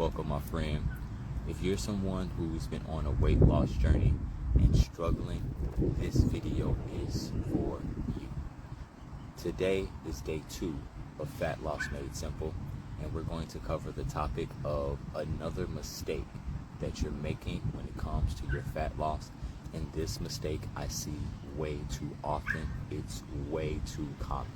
Welcome, my friend. If you're someone who's been on a weight loss journey and struggling, this video is for you. Today is day 2 of Fat Loss Made Simple, and we're going to cover the topic of another mistake that you're making when it comes to your fat loss. And this mistake I see way too often. It's way too common.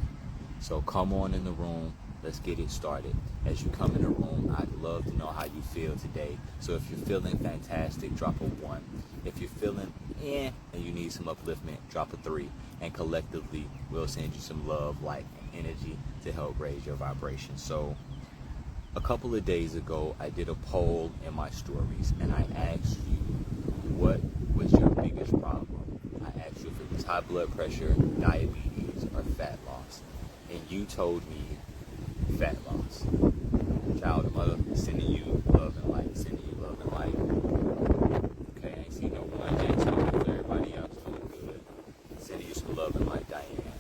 So come on in the room. Let's get it started. As you come in the room, I'd love to know how you feel today. So if you're feeling fantastic, drop a 1. If you're feeling and you need some upliftment, drop a 3. And collectively, we'll send you some love, light, and energy to help raise your vibration. So a couple of days ago, I did a poll in my stories, and I asked you, what was your biggest problem? I asked you if it was high blood pressure, diabetes, or fat loss. And you told me fat loss. Child, mother, sending you love and light, sending you love and light. Okay, I ain't see no one yet, so everybody else doing good. Sending you some love and light, Diane.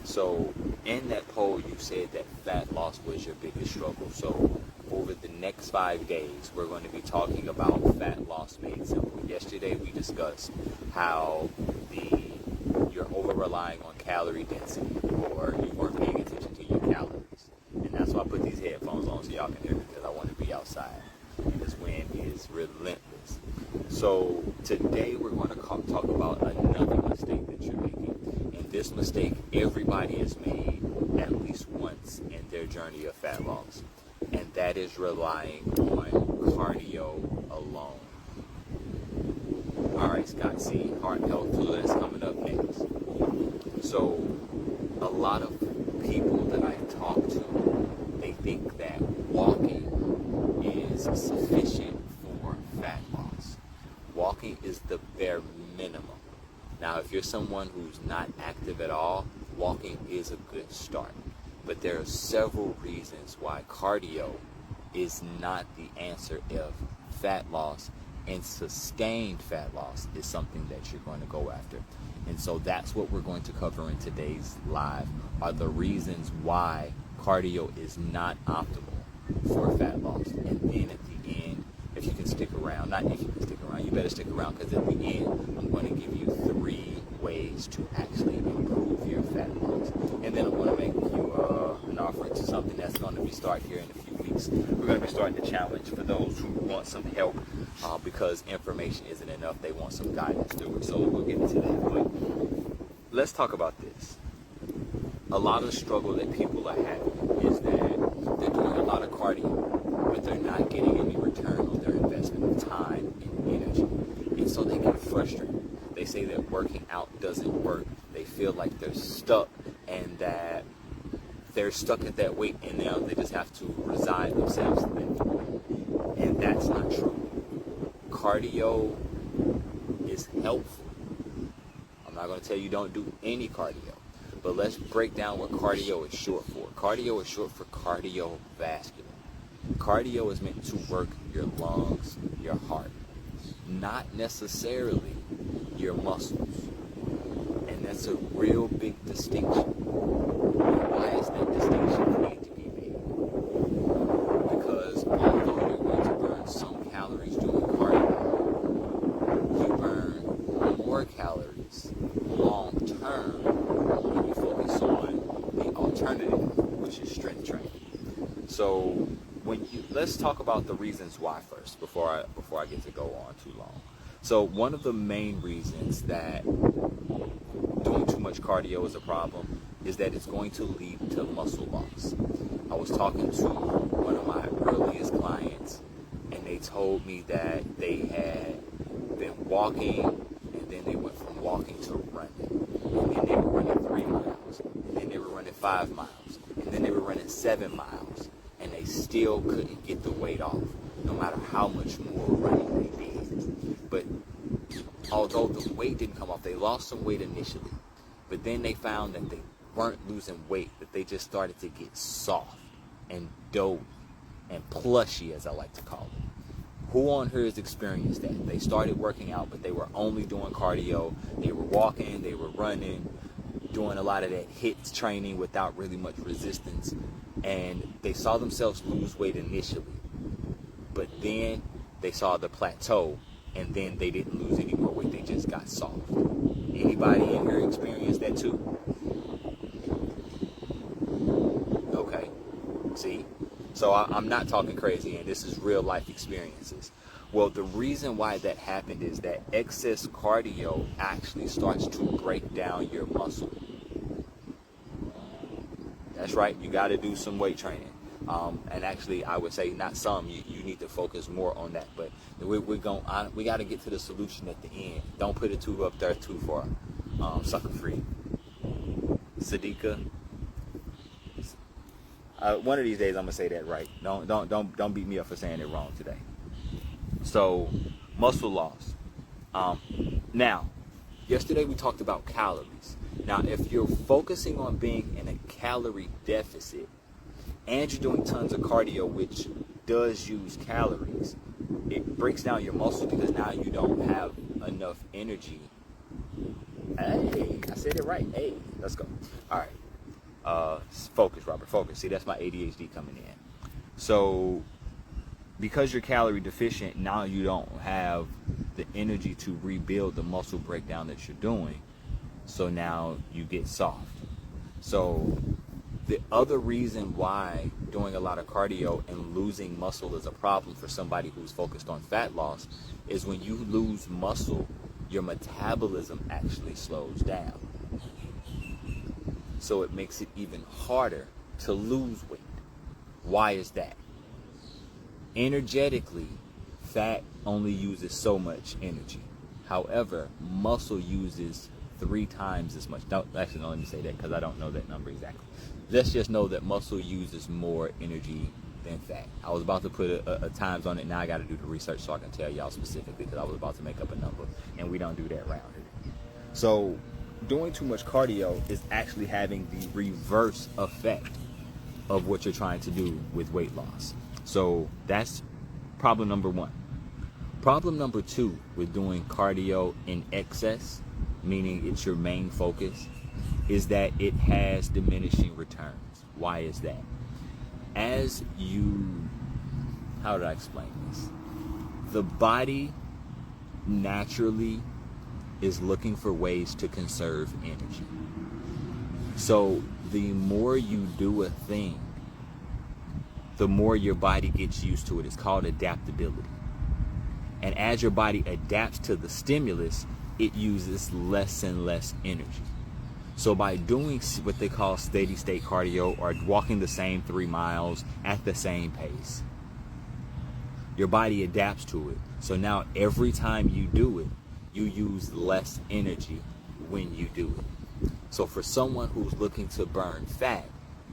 So, in that poll, you said that fat loss was your biggest struggle. So, over the next 5 days, we're going to be talking about fat loss made simple. Yesterday, we discussed how you're over-relying on calorie density, or you weren't paying attention to your calories. And that's why I put these headphones on so y'all can hear me, because I want to be outside. And this wind is relentless. So today we're going to talk about another mistake that you're making. And this mistake everybody has made at least once in their journey of fat loss. And that is relying on cardio alone. Alright, Scott C. Heart health fluid is coming up next. So a lot of people that I talk to, they think that walking is sufficient for fat loss. Walking is the bare minimum. Now, if you're someone who's not active at all, walking is a good start. But there are several reasons why cardio is not the answer if fat loss and sustained fat loss is something that you're going to go after. And so that's what we're going to cover in today's live, are the reasons why cardio is not optimal for fat loss. And then at the end, if you can stick around, not if you can stick around, you better stick around, because at the end, I'm going to give you 3 ways to actually improve your fat loss. And then I'm going to make you an offering to something that's going to be started here in a few weeks. We're going to be starting the challenge for those who want some help, because information isn't enough. They want some guidance through it. So we'll get into that. But let's talk about this. A lot of struggle that people are having is that they're doing a lot of cardio, but they're not getting any return on their investment of time and energy. And so they get frustrated. They say that working out doesn't work. They feel like they're stuck, and that they're stuck at that weight, and now they just have to resign themselves to that. And that's not true. Cardio is helpful. I'm not going to tell you don't do any cardio, but let's break down what cardio is short for. Cardio is short for cardiovascular. Cardio is meant to work your lungs, your heart, not necessarily your muscles. And that's a real big distinction. And why is that distinction need to be made? Because although you're going to burn some calories doing cardio, you burn more calories long term when you focus on the alternative, which is strength training. So let's talk about the reasons why first, before I get to go on too long. So one of the main reasons that doing too much cardio is a problem is that it's going to lead to muscle loss. I was talking to one of my earliest clients, and they told me that they had been walking, and then they went from walking to running. And then they were running 3 miles, and then they were running 5 miles, and then they were running 7 miles, and they still couldn't get the weight off, no matter how much more running they did. But although the weight didn't come off, they lost some weight initially. But then they found that they weren't losing weight, that they just started to get soft and doughy and plushy, as I like to call it. Who on here has experienced that? They started working out, but they were only doing cardio. They were walking, they were running, doing a lot of that HIIT training without really much resistance. And they saw themselves lose weight initially. but then they saw the plateau, and then they didn't lose any more weight. They just got soft. Anybody in here experience that too? Okay. See? So I'm not talking crazy, and this is real life experiences. Well, the reason why that happened is that excess cardio actually starts to break down your muscle. That's right. You got to do some weight training. And actually, I would say not some. You need to focus more on that. But we got to get to the solution at the end. Don't put it up there too far. Sucker free. Sadiqa. One of these days, I'm gonna say that right. Don't beat me up for saying it wrong today. So, muscle loss. Now, yesterday we talked about calories. Now, if you're focusing on being in a calorie deficit and you're doing tons of cardio, which does use calories, it breaks down your muscle because now you don't have enough energy. Hey, I said it right. Hey, let's go. All right. Focus, Robert. Focus. See, that's my ADHD coming in. So, because you're calorie deficient, now you don't have the energy to rebuild the muscle breakdown that you're doing. So now you get soft. So the other reason why doing a lot of cardio and losing muscle is a problem for somebody who's focused on fat loss is when you lose muscle, your metabolism actually slows down. So it makes it even harder to lose weight. Why is that? Energetically, fat only uses so much energy. However, muscle uses 3 times as much. No, actually, no, let me say that because I don't know that number exactly. Let's just know that muscle uses more energy than fat. I was about to put a times on it. Now I got to do the research so I can tell y'all specifically because I was about to make up a number, and we don't do that around here. So doing too much cardio is actually having the reverse effect of what you're trying to do with weight loss. So that's problem number 1. Problem number 2 with doing cardio in excess, meaning it's your main focus, is that it has diminishing returns. Why is that? As you, how did I explain this? The body naturally is looking for ways to conserve energy. So the more you do a thing, the more your body gets used to it. It's called adaptability. And as your body adapts to the stimulus, it uses less and less energy. So by doing what they call steady state cardio or walking the same 3 miles at the same pace, your body adapts to it. So now every time you do it, you use less energy when you do it. So for someone who's looking to burn fat,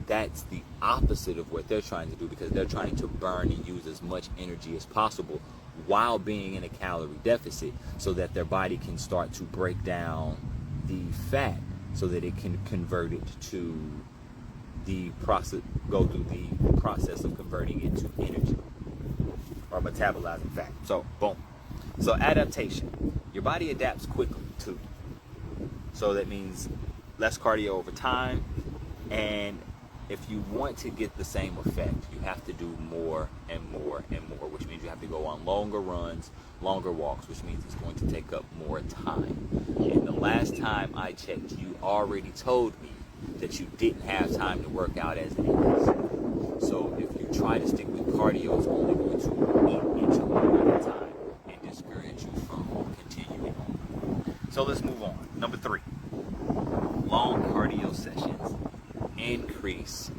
that's the opposite of what they're trying to do because they're trying to burn and use as much energy as possible while being in a calorie deficit so that their body can start to break down the fat so that it can convert it to the process, go through the process of converting it to energy or metabolizing fat. So, boom. So adaptation. Your body adapts quickly too. So that means less cardio over time, and if you want to get the same effect, you have to do more and more and more, which means you have to go on longer runs, longer walks, which means it's going to take up more time. And the last time I checked, you already told me that you didn't have time to work out as it is. So if you try to stick with cardio, it's only going to eat into more of the time and discourage you from continuing on. So let's move on. Number 3, long cardio sessions increase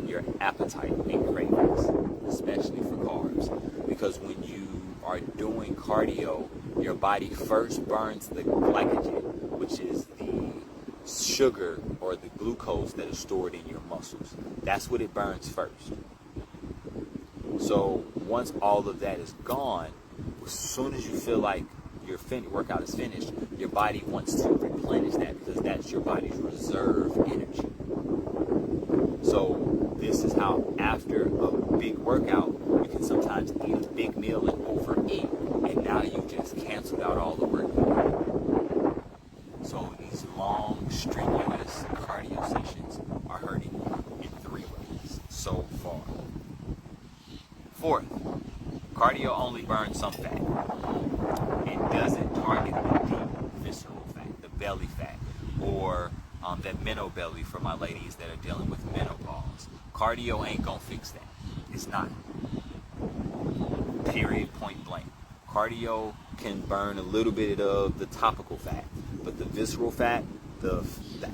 your appetite and cravings, especially for carbs, because when you are doing cardio, your body first burns the glycogen, which is the sugar or the glucose that is stored in your muscles. That's what it burns first. So once all of that is gone, as soon as you feel like your workout is finished, your body wants to replenish that because that's your body's reserve energy. So this is how after a big workout, you can sometimes eat a big meal and overeat, and now you just canceled out all the work. So these long, strenuous cardio sessions are hurting you in 3 ways so far. 4th, Cardio only burns some fat. It doesn't target the deep visceral fat, the belly fat, or that minnow belly for my ladies that are dealing with menopause. Cardio ain't gonna fix that. It's not. Period, point blank. Cardio can burn a little bit of the topical fat, but the visceral fat, the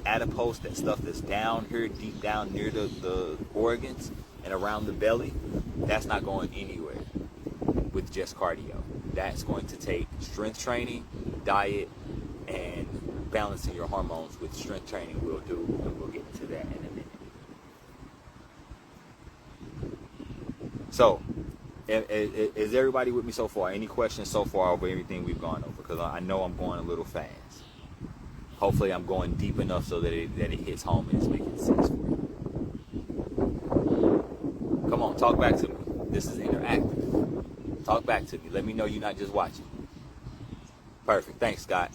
adipose, that stuff that's down here, deep down near the organs and around the belly, that's not going anywhere with just cardio. That's going to take strength training, diet, and balancing your hormones, with strength training will do, and we'll get to that in a minute. So, is everybody with me so far? Any questions so far over everything we've gone over? Because I know I'm going a little fast. Hopefully I'm going deep enough so that it hits home and it's making sense for you. Come on, talk back to me. This is interactive. Talk back to me. Let me know you're not just watching. Perfect. Thanks, Scott.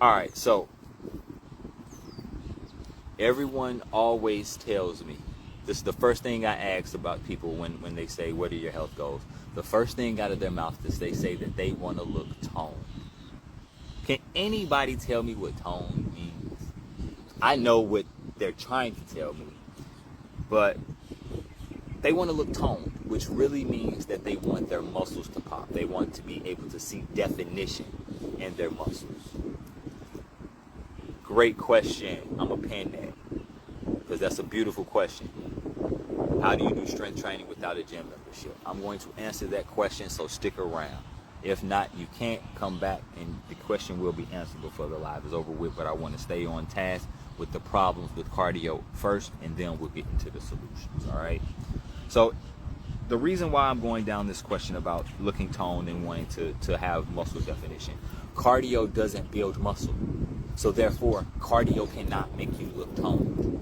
All right, so everyone always tells me, this is the first thing I ask about people when they say, what are your health goals? The first thing out of their mouth is they say that they want to look toned. Can anybody tell me what tone means? I know what they're trying to tell me, but they want to look toned, which really means that they want their muscles to pop. They want to be able to see definition in their muscles. Great question. I'm going to pin that because that's a beautiful question. How do you do strength training without a gym membership? I'm going to answer that question, so stick around. If not, you can't come back, and the question will be answered before the live is over with, but I want to stay on task with the problems with cardio first, and then we'll get into the solutions, all right? So the reason why I'm going down this question about looking toned and wanting to have muscle definition, cardio doesn't build muscle. So therefore, cardio cannot make you look toned.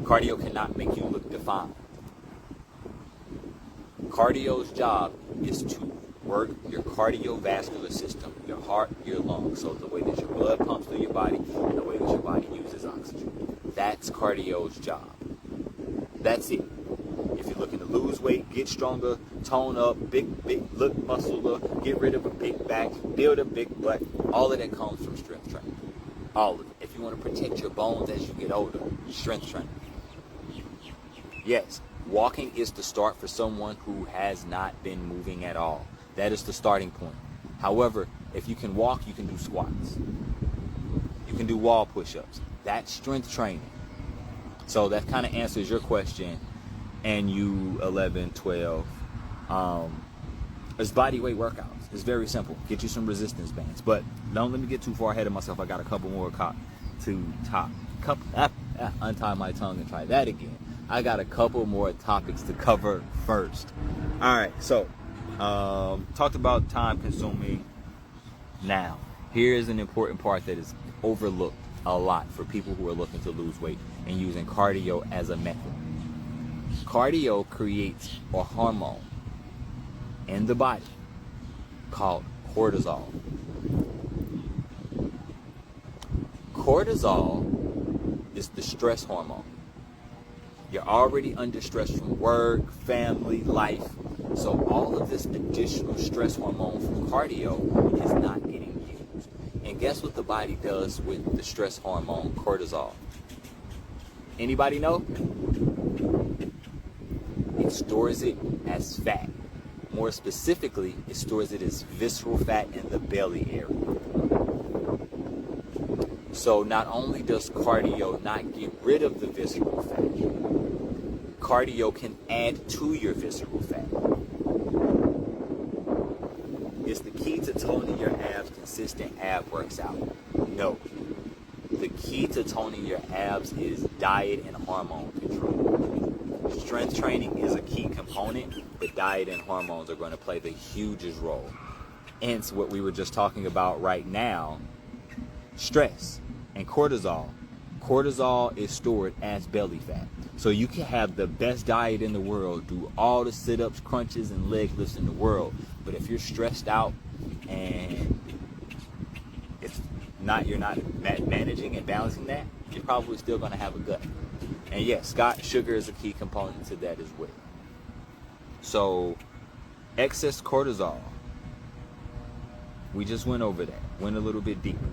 Cardio cannot make you look defined. Cardio's job is to work your cardiovascular system, your heart, your lungs, so the way that your blood pumps through your body, and the way that your body uses oxygen. That's cardio's job. That's it. If you're looking to lose weight, get stronger, tone up, big, look muscular, get rid of a big back, build a big butt, all of that comes from strength training. All of it. If you want to protect your bones as you get older, strength training. Yes, walking is the start for someone who has not been moving at all. That is the starting point. However, if you can walk, you can do squats. You can do wall push-ups. That's strength training. So that kind of answers your question. And you 11, 12. It's body weight workouts. It's very simple. Get you some resistance bands. But don't let me get too far ahead of myself. I got a couple more untie my tongue and try that again. I got a couple more topics to cover first. All right, so talked about time consuming. Now, here is an important part that is overlooked a lot for people who are looking to lose weight and using cardio as a method. Cardio creates a hormone in the body called cortisol. Cortisol is the stress hormone. You're already under stress from work, family, life. So all of this additional stress hormone from cardio is not getting used. And guess what the body does with the stress hormone cortisol? Anybody know? It stores it as fat. More specifically, it stores it as visceral fat in the belly area. So not only does cardio not get rid of the visceral fat, cardio can add to your visceral fat. Is the key to toning your abs consistent ab works out? No. The key to toning your abs is diet and hormone control. Strength training is a key component, but diet and hormones are going to play the hugest role. Hence what we were just talking about right now, stress and cortisol. Cortisol is stored as belly fat. So you can have the best diet in the world, do all the sit-ups, crunches, and leg lifts in the world, but if you're stressed out and you're not managing and balancing that, you're probably still going to have a gut. And yes, Scott, sugar is a key component to that as well. So excess cortisol, we just went over that, went a little bit deeper.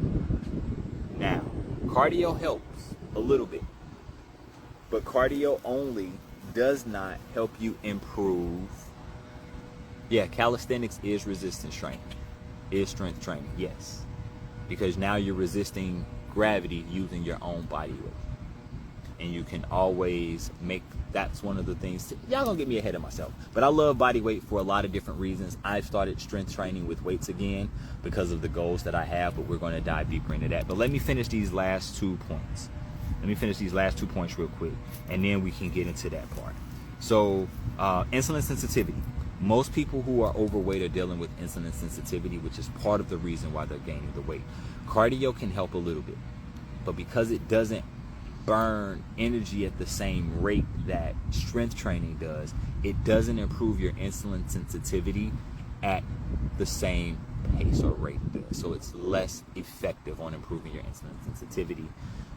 Now, cardio helps a little bit, but cardio only does not help you improve. Yeah, calisthenics is resistance training, is strength training, yes. Because now you're resisting gravity using your own body weight. And you can always make, that's one of the things, y'all gonna get me ahead of myself, but I love body weight for a lot of different reasons. I've started strength training with weights again because of the goals that I have, but we're gonna dive deeper into that. But let me finish these last 2 points. Let me finish these last 2 points real quick, and then we can get into that part. So, insulin sensitivity. Most people who are overweight are dealing with insulin sensitivity, which is part of the reason why they're gaining the weight. Cardio can help a little bit, but because it doesn't burn energy at the same rate that strength training does, it doesn't improve your insulin sensitivity at the same pace or rate it does. So it's less effective on improving your insulin sensitivity,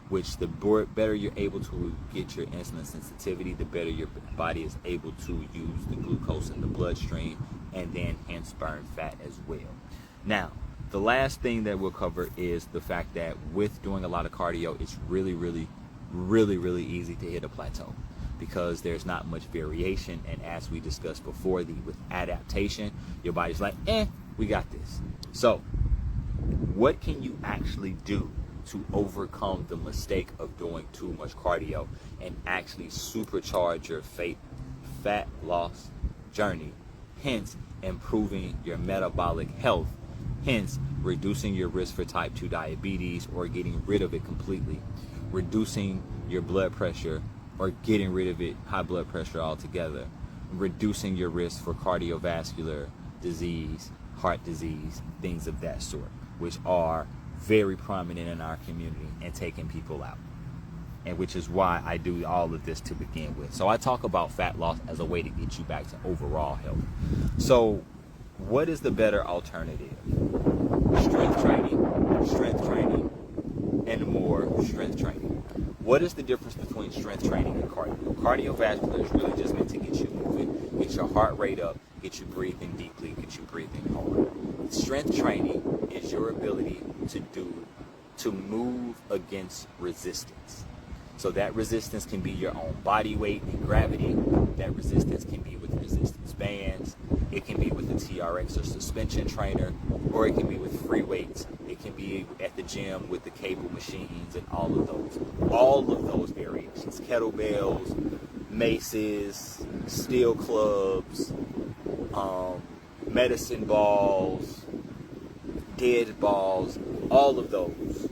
which the better you're able to get your insulin sensitivity, the better your body is able to use the glucose in the bloodstream and then hence burn fat as well. Now, the last thing that we'll cover is the fact that with doing a lot of cardio, it's really easy to hit a plateau because there's not much variation. And as we discussed before, with adaptation, your body's like, we got this. So what can you actually do to overcome the mistake of doing too much cardio and actually supercharge your fat loss journey, hence improving your metabolic health, hence reducing your risk for type 2 diabetes or getting rid of it completely, reducing your blood pressure or getting rid of it, high blood pressure altogether, reducing your risk for cardiovascular disease, heart disease, things of that sort, which are very prominent in our community and taking people out. And which is why I do all of this to begin with. So I talk about fat loss as a way to get you back to overall health. So what is the better alternative? Strength training, and more strength training. What is the difference between strength training and cardio? Cardiovascular is really just meant to get you moving, get your heart rate up, get you breathing deeply, get you breathing hard. Strength training is your ability to move against resistance. So that resistance can be your own body weight and gravity. That resistance can be with resistance bands. It can be with a TRX or suspension trainer, or it can be with free weights. It can be at the gym with the cable machines and all of those variations. Kettlebells, maces, steel clubs, medicine balls, dead balls, all of those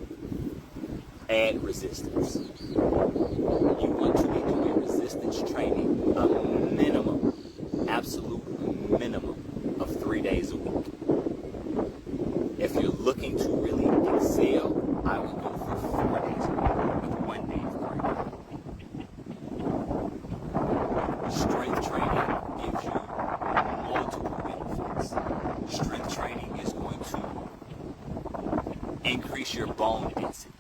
add resistance. You want to be doing resistance training a minimum, absolute minimum of 3 days a week. If you're looking to really excel, I would go for 4 days a week with 1 day of cardio. Strength training gives you multiple benefits. Strength training is going to increase your bone density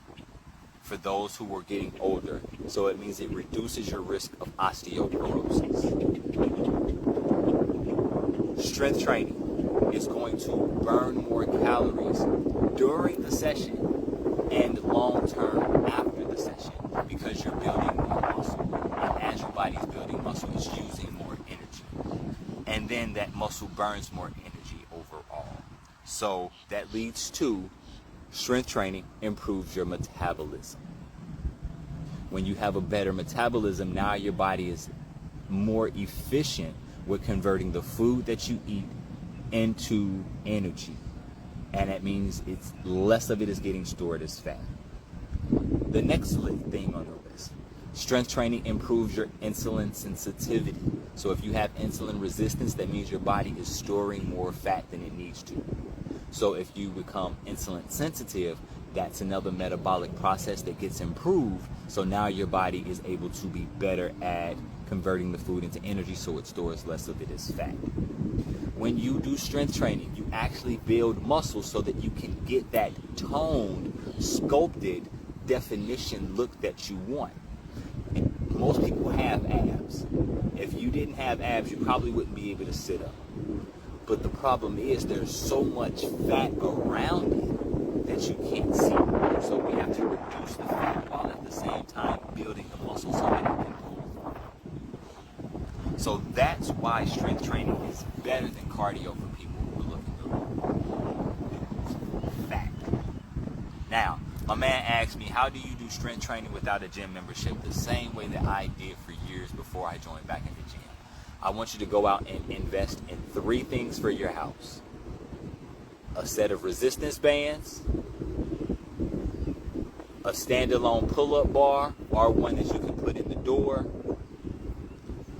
for those who are getting older. So it means it reduces your risk of osteoporosis. Strength training is going to burn more calories during the session and long term after the session because you're building more muscle. And as your body's building muscle, it's using more energy. And then that muscle burns more energy overall. So that leads to strength training improves your metabolism. When you have a better metabolism, now your body is more efficient with converting the food that you eat into energy. And that means it's less of it is getting stored as fat. The next thing on the list, strength training improves your insulin sensitivity. So if you have insulin resistance, that means your body is storing more fat than it needs to. So if you become insulin sensitive, that's another metabolic process that gets improved. So now your body is able to be better at converting the food into energy, so it stores less of it as fat. When you do strength training, you actually build muscle so that you can get that toned, sculpted definition look that you want. most people have abs. If you didn't have abs, you probably wouldn't be able to sit up. But the problem is there's so much fat around it that you can't see. So we have to reduce the fat while at the same time building the muscle so that it can pull through. So that's why strength training is better than cardio for people who are looking to lose fat. Now, my man asked me, how do you do strength training without a gym membership? The same way that I did for years before I joined back in the gym. I want you to go out and invest in 3 things for your house. A set of resistance bands, a standalone pull-up bar, or one that you can put in the door,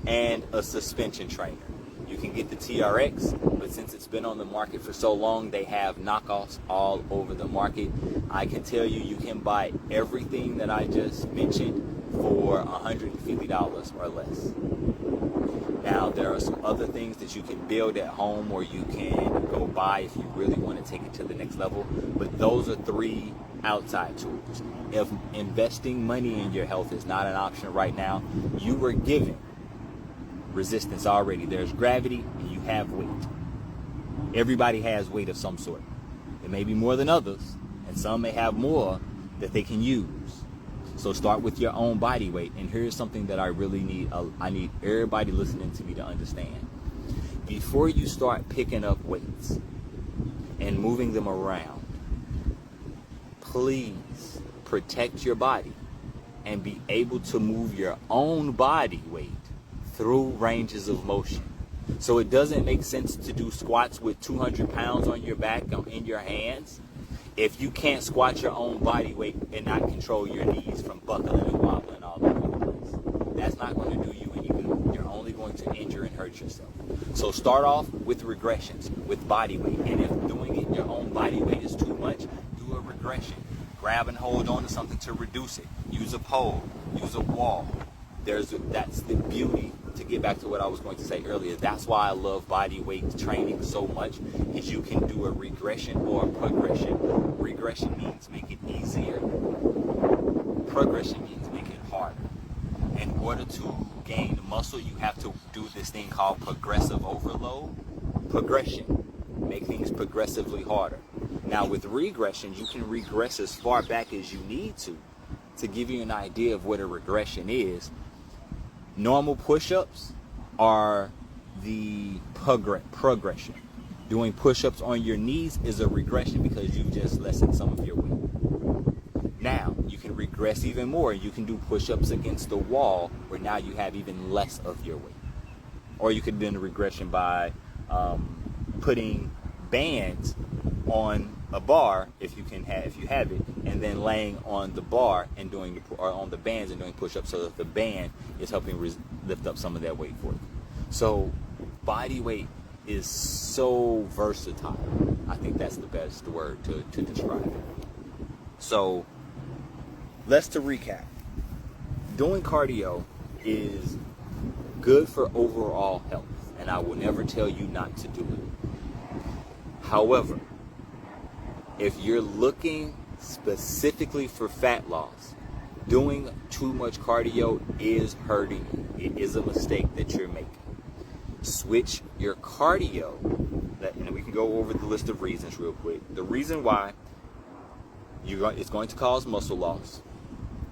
and a suspension trainer. You can get the TRX, but since it's been on the market for so long, they have knockoffs all over the market. I can tell you, you can buy everything that I just mentioned for $150 or less. Now, there are some other things that you can build at home or you can go buy if you really want to take it to the next level. But those are 3 outside tools. If investing money in your health is not an option right now, you were given resistance already. There's gravity and you have weight. Everybody has weight of some sort. It may be more than others, and some may have more that they can use. So start with your own body weight. And here's something that I really need. I need everybody listening to me to understand. Before you start picking up weights and moving them around, please protect your body and be able to move your own body weight through ranges of motion. So it doesn't make sense to do squats with 200 pounds on your back in your hands if you can't squat your own body weight and not control your knees from buckling and wobbling all over the place. That's not going to do you any good. You're only going to injure and hurt yourself. So start off with regressions, with body weight. And if doing it your own body weight is too much, do a regression. Grab and hold on to something to reduce it. Use a pole, use a wall. That's the beauty. To get back to what I was going to say earlier, that's why I love body weight training so much, is you can do a regression or a progression. Regression means make it easier. Progression means make it harder. In order to gain muscle, you have to do this thing called progressive overload. Progression, make things progressively harder. Now with regression, you can regress as far back as you need to give you an idea of what a regression is. Normal push-ups are the progression. Doing push-ups on your knees is a regression because you've just lessened some of your weight. Now, you can regress even more. You can do push-ups against the wall where now you have even less of your weight. Or you could do a regression by putting bands on a bar if you have it, and then laying on the bar and on the bands and doing push-ups, so that the band is helping lift up some of that weight for you. So body weight is so versatile. I think that's the best word to describe it. So to recap. Doing cardio is good for overall health, and I will never tell you not to do it. However, if you're looking specifically for fat loss, doing too much cardio is hurting you. It is a mistake that you're making. Switch your cardio, and we can go over the list of reasons real quick. The reason why it's going to cause muscle loss.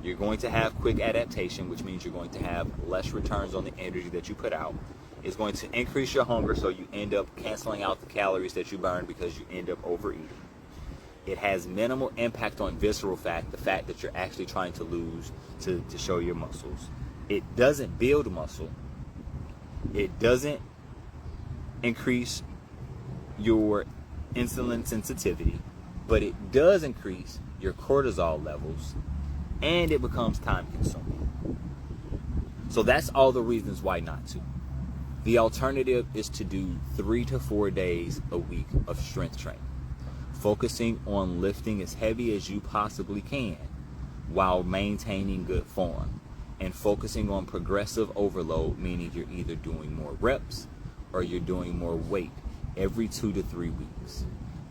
You're going to have quick adaptation, which means you're going to have less returns on the energy that you put out. It's going to increase your hunger, so you end up canceling out the calories that you burn because you end up overeating. It has minimal impact on visceral fat, the fat that you're actually trying to lose to show your muscles. It doesn't build muscle. It doesn't increase your insulin sensitivity, but it does increase your cortisol levels, and it becomes time consuming. So that's all the reasons why not to. The alternative is to do 3 to 4 days a week of strength training, focusing on lifting as heavy as you possibly can while maintaining good form, and focusing on progressive overload, meaning you're either doing more reps or you're doing more weight every 2 to 3 weeks.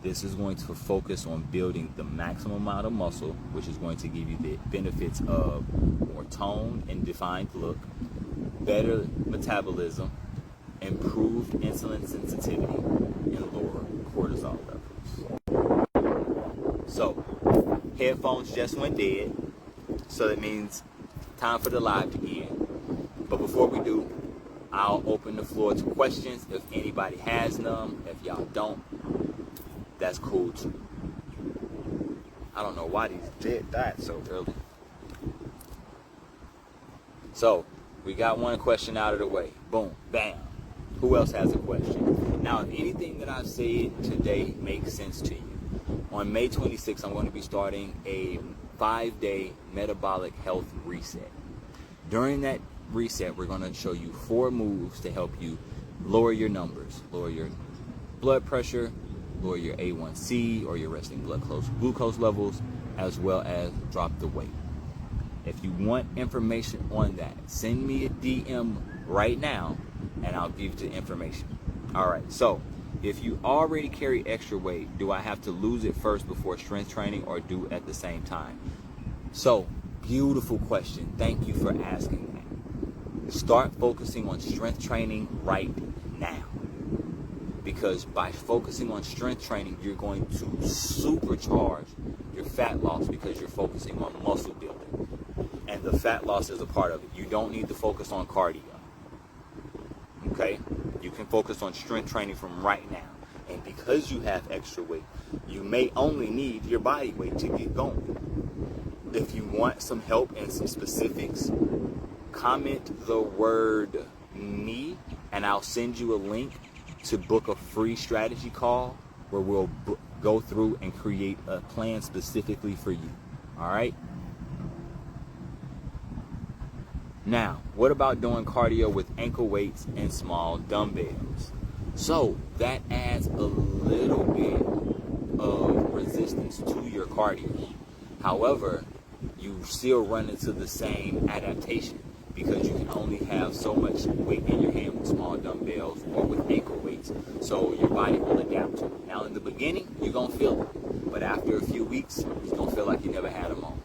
This is going to focus on building the maximum amount of muscle, which is going to give you the benefits of more toned and defined look, better metabolism, improved insulin sensitivity, and lower cortisol levels. So, headphones just went dead, so that means time for the live to end. But before we do, I'll open the floor to questions if anybody has them. If y'all don't, that's cool too. I don't know why these dead died so early. So, we got one question out of the way. Boom, bam. Who else has a question? Now, if anything that I've said today makes sense to you, on May 26th, I'm going to be starting a 5-day metabolic health reset. During that reset, we're going to show you 4 moves to help you lower your numbers, lower your blood pressure, lower your A1C or your resting blood glucose levels, as well as drop the weight. If you want information on that, send me a DM right now and I'll give you the information. All right, so if you already carry extra weight, do I have to lose it first before strength training or do at the same time? So, beautiful question. Thank you for asking that. Start focusing on strength training right now. Because by focusing on strength training, you're going to supercharge your fat loss because you're focusing on muscle building. And the fat loss is a part of it. You don't need to focus on cardio. Okay? You can focus on strength training from right now. And because you have extra weight, you may only need your body weight to get going. If you want some help and some specifics, comment the word me and I'll send you a link to book a free strategy call where we'll go through and create a plan specifically for you. All right? Now, what about doing cardio with ankle weights and small dumbbells? So that adds a little bit of resistance to your cardio. However, you still run into the same adaptation because you can only have so much weight in your hand with small dumbbells or with ankle weights. So your body will adapt to it. Now in the beginning, you're going to feel it. But after a few weeks, you're going to feel like you never had them on.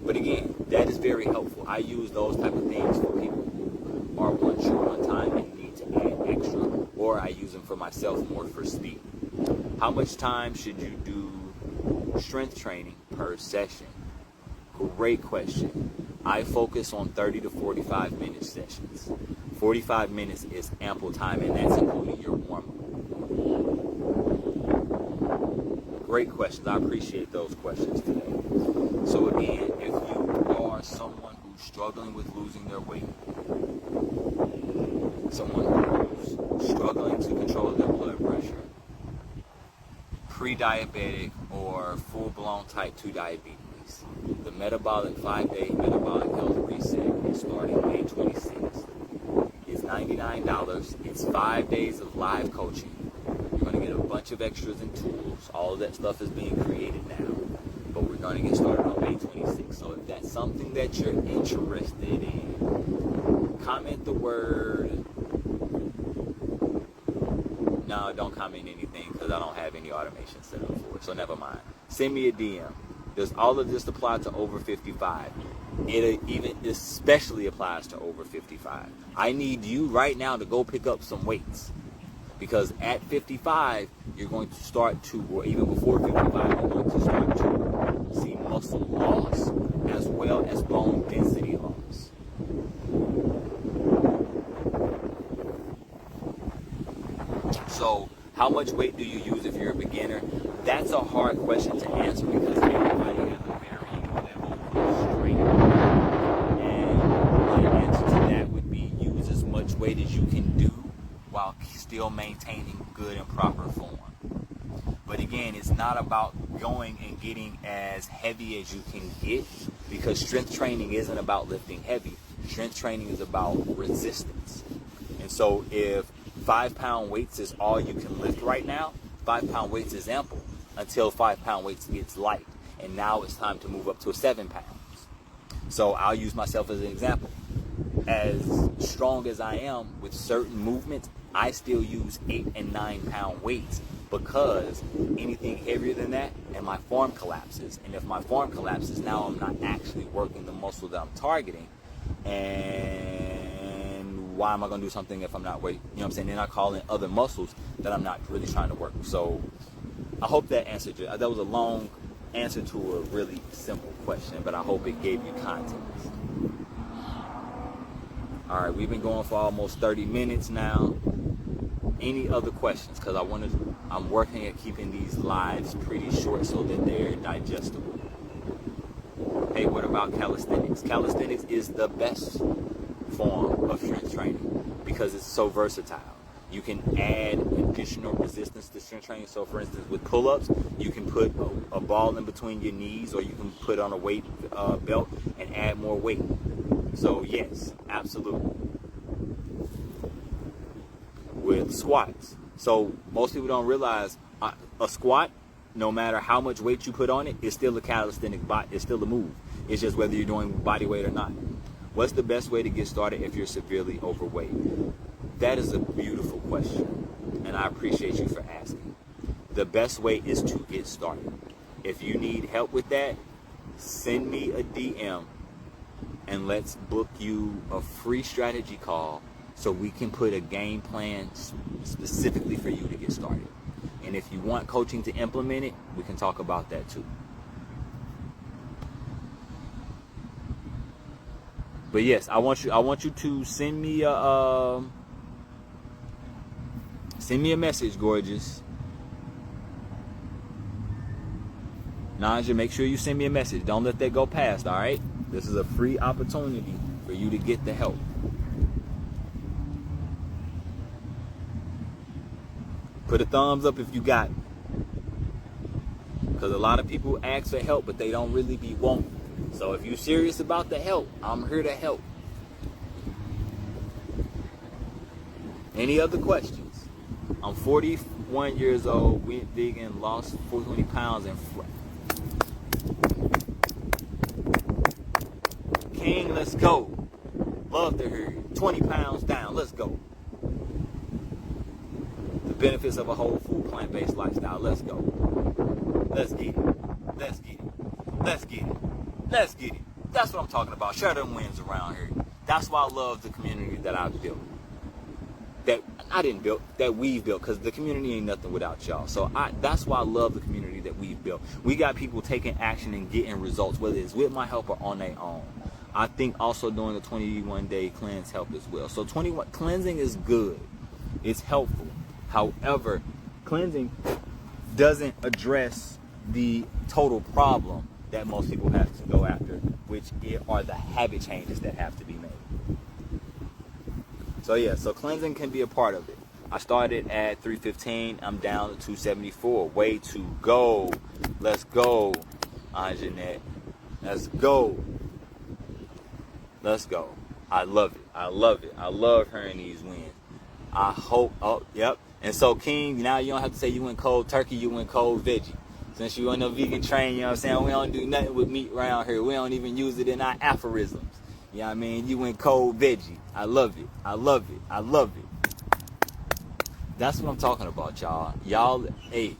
But again, that is very helpful. I use those type of things for people who are one short on time and need to add extra, or I use them for myself more for speed. How much time should you do strength training per session? Great question. I focus on 30 to 45 minute sessions. 45 minutes is ample time, and that's including your warm-up. Great questions. I appreciate those questions today. So again, if you are someone who's struggling with losing their weight, someone who's struggling to control their blood pressure, pre-diabetic or full-blown type 2 diabetes, the Metabolic 5-Day Metabolic Health Reset is starting May 26th. It's $99. It's 5 days of live coaching. You're going to get a bunch of extras and tools. All of that stuff is being created now. But we're going to get started on May 26th. So if that's something that you're interested in, comment the word. No, don't comment anything because I don't have any automation set up for it. So never mind. Send me a DM. Does all of this apply to over 55? It even especially applies to over 55. I need you right now to go pick up some weights. Because at 55, you're going to start to, or even before 55, you're going to start to see muscle loss as well as bone density loss. So, how much weight do you use if you're a beginner? That's a hard question to answer because everybody has a varying level of strength. And my answer to that would be use as much weight as you can do while still maintaining good and proper form. But again, it's not about going and getting as heavy as you can get because strength training isn't about lifting heavy. Strength training is about resistance. And so if 5-pound weights is all you can lift right now, 5-pound weights is ample until 5-pound weights gets light. And now it's time to move up to 7 pounds. So I'll use myself as an example. As strong as I am with certain movements, I still use 8 and 9 pound weights because anything heavier than that and my form collapses. And if my form collapses, now I'm not actually working the muscle that I'm targeting. And why am I going to do something if I'm not weight? You know what I'm saying? Then I call in other muscles that I'm not really trying to work. So I hope that answered you. That was a long answer to a really simple question, but I hope it gave you context. All right, we've been going for almost 30 minutes now. Any other questions? Because I'm working at keeping these lives pretty short so that they're digestible. Hey, what about calisthenics? Calisthenics is the best form of strength training because it's so versatile. You can add additional resistance to strength training. So for instance, with pull-ups, you can put a ball in between your knees, or you can put on a weight belt and add more weight. So yes, absolutely. With squats. So most people don't realize a squat, no matter how much weight you put on it, it's still a calisthenic it's still a move. It's just whether you're doing body weight or not. What's the best way to get started if you're severely overweight? That is a beautiful question, and I appreciate you for asking. The best way is to get started. If you need help with that, send me a DM and let's book you a free strategy call so we can put a game plan specifically for you to get started. And if you want coaching to implement it, we can talk about that too. But yes, I want you to send me a message, gorgeous. Naja, make sure you send me a message. Don't let that go past, all right? This is a free opportunity for you to get the help. Put a thumbs up if you got it. Because a lot of people ask for help, but they don't really be wanting. So if you're serious about the help, I'm here to help. Any other questions? I'm 41 years old, went vegan, lost 420 pounds, and King, let's go. Love to hear you. 20 pounds down, let's go. The benefits of a whole food, plant-based lifestyle, let's go. Let's get it. Let's get it. Let's get it. Let's get it. That's what I'm talking about. Share them wins around here. That's why I love the community that I've built. That I didn't build, that we've built, because the community ain't nothing without y'all. So that's why I love the community that we've built. We got people taking action and getting results, whether it's with my help or on their own. I think also doing the 21-day cleanse help as well. So cleansing is good. It's helpful. However, cleansing doesn't address the total problem that most people have to go after, which are the habit changes that have to be made. So yeah, so cleansing can be a part of it. I started at 315. I'm down to 274. Way to go. Let's go, Jeanette. Let's go. Let's go. I love it. I love it. I love hearing these wins. I hope. Oh, yep. And so, King, now you don't have to say you went cold turkey. You went cold veggie. Since you on the vegan train, you know what I'm saying? We don't do nothing with meat around here. We don't even use it in our aphorisms. You know what I mean? You went cold veggie. I love it. I love it. I love it. That's what I'm talking about, y'all. Y'all, hey,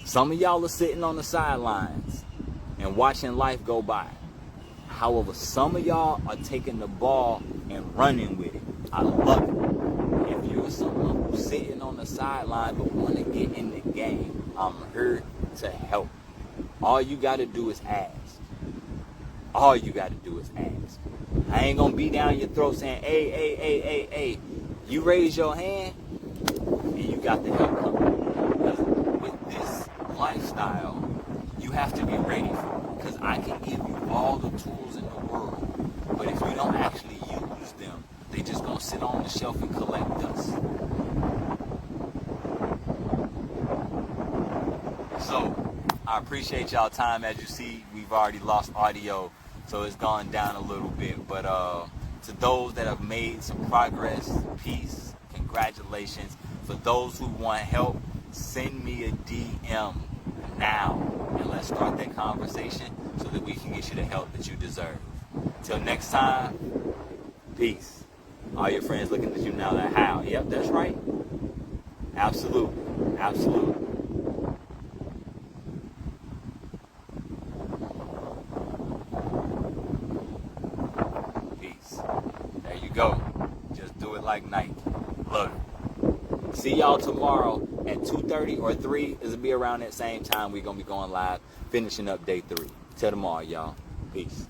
some of y'all are sitting on the sidelines and watching life go by. However, some of y'all are taking the ball and running with it. I love it. If you're someone who's sitting on the sideline but want to get in the game, I'm here to help. All you got to do is ask. All you got to do is ask. I ain't going to be down your throat saying, hey. You raise your hand and you got the help coming. Because with this lifestyle, you have to be ready for it. Because I can give you all the tools in the world, but if you don't actually use them, they just going to sit on the shelf and collect dust. So, I appreciate y'all time. As you see, we've already lost audio, so it's gone down a little bit. But to those that have made some progress, peace, congratulations. For those who want help, send me a DM now, and let's start that conversation so that we can get you the help that you deserve. Till next time, peace. All your friends looking at you now like, how? Yep, that's right. Absolutely. Absolutely. Love it. See y'all tomorrow at 2:30 or 3. It'll be around that same time. We're going to be going live, finishing up day 3. Till tomorrow, y'all. Peace.